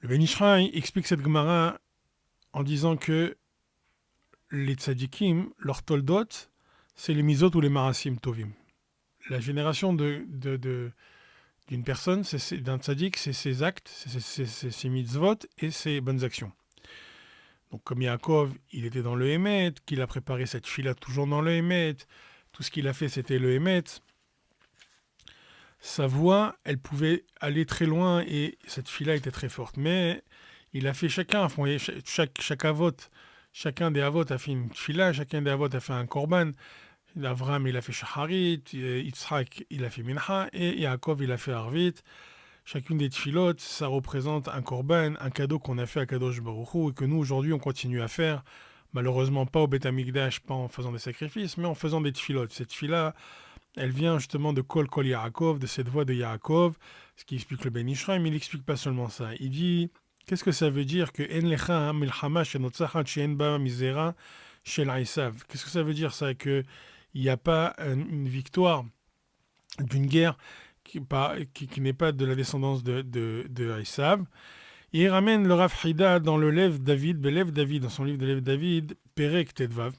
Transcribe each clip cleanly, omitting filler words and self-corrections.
Le Ben Ish Chai explique cette Gemara en disant que les tzadikim, leur toldot, c'est les misot ou les marasim tovim. La génération d'une personne, d'un tzadik, c'est ses actes, c'est ses mitzvot et ses bonnes actions. Donc comme Yaakov, il était dans le Hémet, qu'il a préparé cette fila toujours dans le Hémet, tout ce qu'il a fait c'était le Hémet, sa voix, elle pouvait aller très loin et cette fila était très forte. Mais il a fait chacun, chaque avot, chacun des avot a fait une fila, chacun des avot a fait un korban. Avram, il a fait shacharit, Yitzhak, il a fait mincha, et Yaakov, il a fait arvit. Chacune des tfilotes, ça représente un korban, un cadeau qu'on a fait à Kadosh Baruch Hu, et que nous, aujourd'hui, on continue à faire. Malheureusement, pas au Beth Amikdash, pas en faisant des sacrifices, mais en faisant des tfilotes. Cette fila, elle vient justement de Kol Yaakov, de cette voix de Yaakov, ce qui explique le Ben Ish Chai, mais il n'explique pas seulement ça. Il dit, qu'est-ce que ça veut dire que En lecha milchama shenotzachat she'en ba misera shel Isav? Qu'est-ce que ça veut dire ça? Que il n'y a pas une victoire d'une guerre qui n'est pas de la descendance de Isav. Et il ramène le Rav Hida dans le Belev David, dans son livre de Lev David, Perek Tedvav.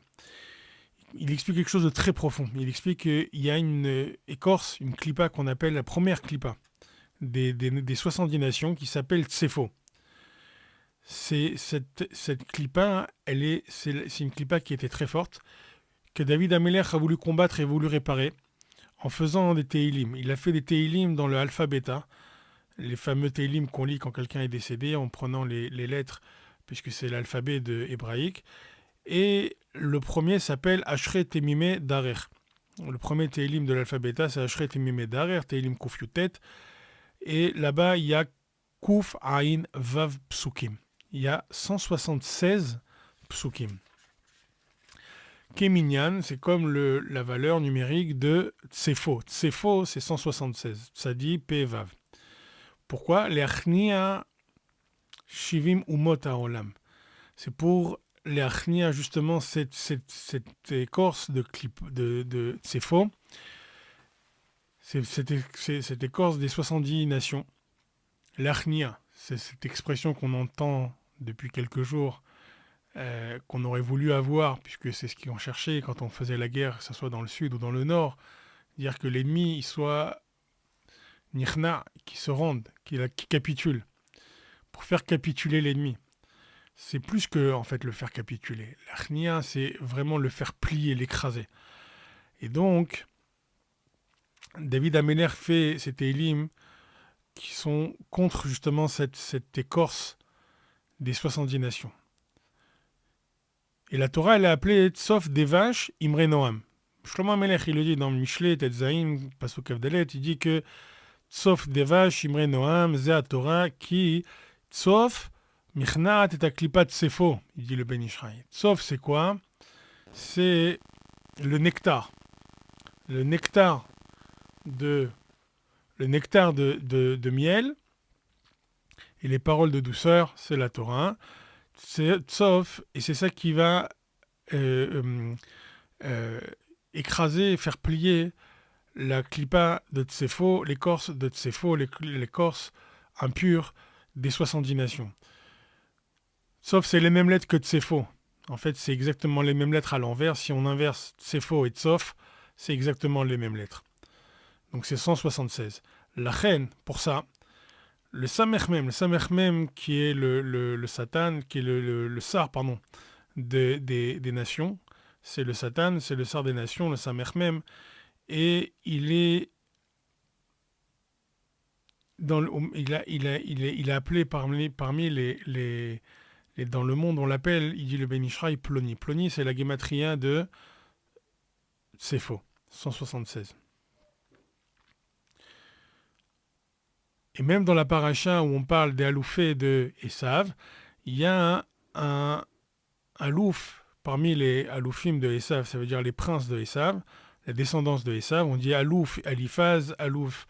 Il explique quelque chose de très profond. Il explique qu'il y a une écorce, une clipa qu'on appelle la première clipa des 70 nations qui s'appelle Tsefo. Cette clipa, c'est une clipa qui était très forte, que David Amelech a voulu combattre et voulu réparer en faisant des Teilim. Il a fait des Teilim dans le Alpha Beta, les fameux Teilim qu'on lit quand quelqu'un est décédé en prenant les lettres, puisque c'est l'alphabet hébraïque. Et le premier s'appelle Ashre Temime Darer. Le premier Teilim de l'alphabet Beta, c'est Ashre Temime Darer, Teilim Kuf Yutet. Et là-bas, il y a Kuf Ain Vav Psukim. Il y a 176 Psukim. Keminyan, c'est comme la valeur numérique de Tsefo. Tsefo, c'est 176. Ça dit P-Vav. Pourquoi? L'Achnia Shivim Umot Haolam. C'est pour l'Achnia, justement, cette écorce de Tsefo. C'est cette écorce des 70 nations. L'Achnia, c'est cette expression qu'on entend depuis quelques jours, qu'on aurait voulu avoir, puisque c'est ce qu'on cherchait quand on faisait la guerre, que ce soit dans le sud ou dans le nord, dire que l'ennemi il soit nichna, qui se rende, qui capitule, pour faire capituler l'ennemi. C'est plus que en fait le faire capituler. L'achnia, c'est vraiment le faire plier, l'écraser. Et donc, David Ameller fait ces télim qui sont contre justement cette écorce des 70 nations. Et la Torah, elle est appelée Tsof Devash Imre Noam. Shlomo Amelech, il le dit dans Mishle, Tetzaïn, Pasuk Avdalet, il dit que Tsof Devash Imre Noam, c'est la Torah qui Tsof Michnat et Aklipat Sefo, il dit le Ben Ish Chai. Tsof, c'est quoi? C'est le nectar. Le nectar de miel et les paroles de douceur, c'est la Torah. C'est Tsof, et c'est ça qui va écraser, faire plier la clipa de Tsefo, l'écorce de Tsefo, l'écorce impure des 70 nations. Sauf c'est les mêmes lettres que Tsefo. En fait, c'est exactement les mêmes lettres à l'envers. Si on inverse Tsefo et Tsof, c'est exactement les mêmes lettres. Donc c'est 176. La reine, pour ça, le Samermem qui est le Satan, qui est le Sar, pardon, des nations, c'est le Satan, c'est le Sar des nations, le Samermem, et il est il est appelé parmi dans le monde, on l'appelle, il dit le Ben Ish Chai, Ploni. Ploni, c'est la guématria de Tsefo, 176. Et même dans la paracha où on parle des aloufés de Esav, il y a un alouf parmi les aloufim de Esav, ça veut dire les princes de Esav, la descendance de Esav. On dit alouf Eliphaz, alouf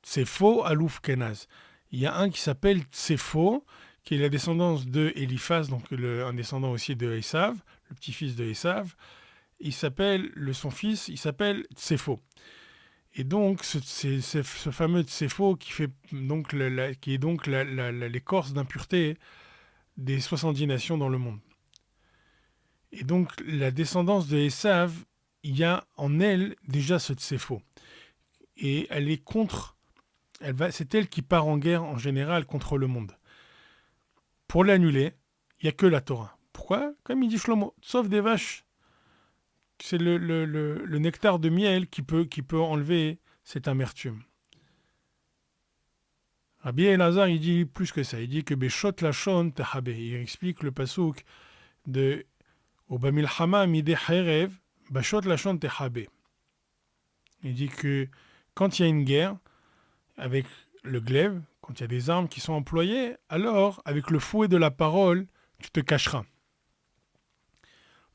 Tsefo, alouf Kenaz. Il y a un qui s'appelle Tsefo, qui est la descendance de Eliphaz, donc un descendant aussi de Esav, le petit-fils de Esav. Son fils, il s'appelle Tsefo. Et donc, ce fameux tsefo qui fait donc qui est donc l'écorce d'impureté des 70 nations dans le monde. Et donc, la descendance de Esav, il y a en elle déjà ce tsefo. Et elle est c'est elle qui part en guerre en général contre le monde. Pour l'annuler, il n'y a que la Torah. Pourquoi? Comme il dit Shlomo, sauf des vaches. C'est le nectar de miel qui peut enlever cette amertume. Rabbi Elazar, il dit plus que ça. Il dit que Beshot Lachon Tehabe. Il explique le pasouk de Obamilchama Mide Herev, Beshot Lachon Tehabe. Il dit que quand il y a une guerre, avec le glaive, quand il y a des armes qui sont employées, alors, avec le fouet de la parole, tu te cacheras.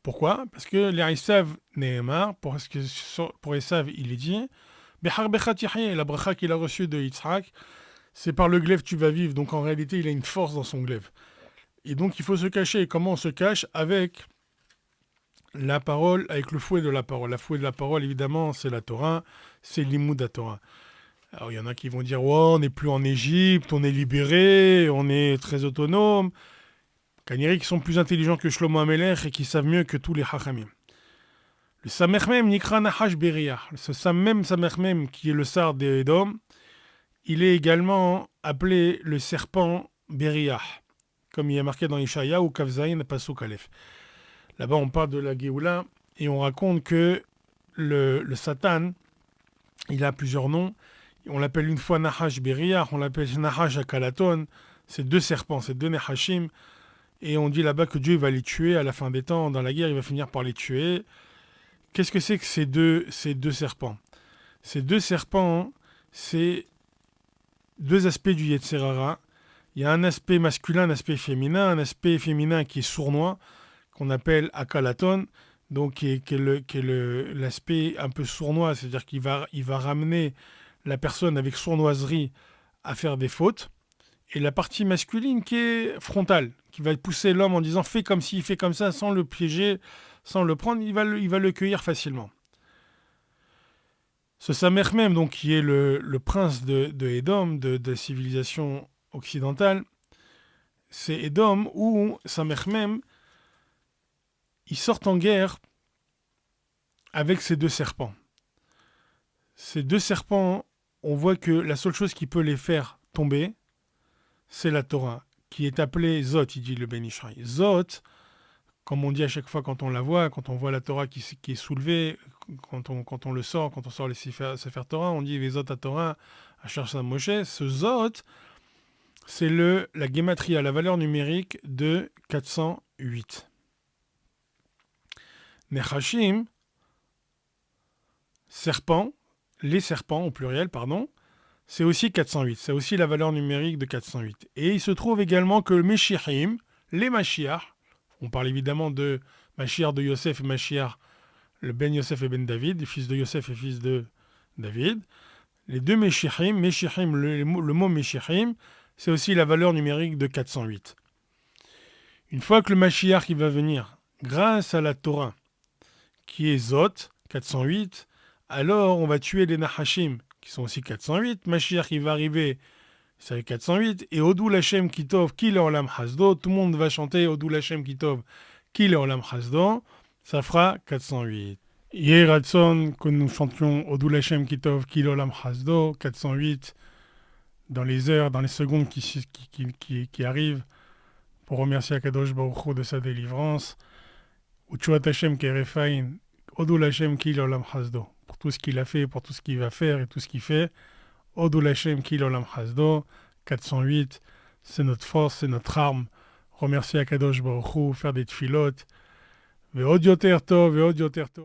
Pourquoi? Parce que les Esav Nehemar, pour Esav, il est dit, Behar Bechat Yahye, la bracha qu'il a reçue de Yitzhak, c'est par le glaive tu vas vivre. Donc en réalité, il a une force dans son glaive. Et donc il faut se cacher. Comment on se cache? Avec la parole, avec le fouet de la parole. La fouet de la parole, évidemment, c'est la Torah, c'est l'imoud de la Torah. Alors il y en a qui vont dire, ouais, on n'est plus en Égypte, on est libéré, on est très autonome. Kaniri qui sont plus intelligents que Shlomo Amelech et qui savent mieux que tous les Chachamim. Le Samermem Nikra Nahash Beriah, ce Samermem qui est le sar des Edom, il est également appelé le serpent Beriah, comme il est marqué dans Ishaïa ou Kavzaïn Pasuk Aleph. Là-bas, on parle de la Géoula et on raconte que le Satan, il a plusieurs noms. On l'appelle une fois Nahash Beriah, on l'appelle Nahash Akalaton. C'est deux serpents, c'est deux Nehashim. Et on dit là-bas que Dieu va les tuer à la fin des temps. Dans la guerre, il va finir par les tuer. Qu'est-ce que c'est que ces deux serpents? Ces deux serpents, c'est deux aspects du Yetzer Hara. Il y a un aspect masculin, un aspect féminin qui est sournois, qu'on appelle Akalaton, donc qui est l'aspect un peu sournois, c'est-à-dire qu'il va ramener la personne avec sournoiserie à faire des fautes. Et la partie masculine qui est frontale, qui va pousser l'homme en disant fais comme ci, fais comme ça, sans le piéger, sans le prendre, il va le cueillir facilement. Ce Samer même, donc, qui est le prince de Édom, de la civilisation occidentale, c'est Édom où Samer même, ils sortent en guerre avec ces deux serpents. Ces deux serpents, on voit que la seule chose qui peut les faire tomber, c'est la Torah, qui est appelée Zot, il dit le Ben Ishraï. Zot, comme on dit à chaque fois quand on la voit, quand on voit la Torah qui est soulevée, quand on le sort, quand on sort les Sefer Torah, on dit les Zot à Torah, à Chercha Moshe. Ce Zot, c'est la guématria, la valeur numérique de 408. Nechashim, serpent, les serpents au pluriel, pardon, c'est aussi 408. C'est aussi la valeur numérique de 408. Et il se trouve également que le Meshiachim, les Mashiach, on parle évidemment de Mashiach de Yosef et Mashiach, le Ben Yosef et Ben David, les fils de Yosef et fils de David. Les deux Meshiachim, le mot Meshiachim, c'est aussi la valeur numérique de 408. Une fois que le Mashiach il va venir, grâce à la Torah, qui est Zot, 408, alors on va tuer les Nahashim, qui sont aussi 408. Mashiach, il va arriver, c'est 408. Et Odou Lachem Kitov, Ki Leolam Hasdo, tout le monde va chanter Odou Lachem Kitov, Ki Leolam Hasdo, ça fera 408. Hier Ratson, que nous chantions Odou Lachem Kitov, Ki Leolam Hasdo, 408, dans les heures, dans les secondes qui arrivent, pour remercier Akadosh Baruch Hu de sa délivrance. Uchuat Hashem Kerefain, Odou Lachem Ki Leolam Hasdo. Pour tout ce qu'il a fait, pour tout ce qu'il va faire et tout ce qu'il fait. Odou Lachem Ki Leolam Hasdo, 408, c'est notre force, c'est notre arme. Remercier Akadosh Baruch Hu, faire des tfilot. Ve'od yoter tov, ve'od yoter tov.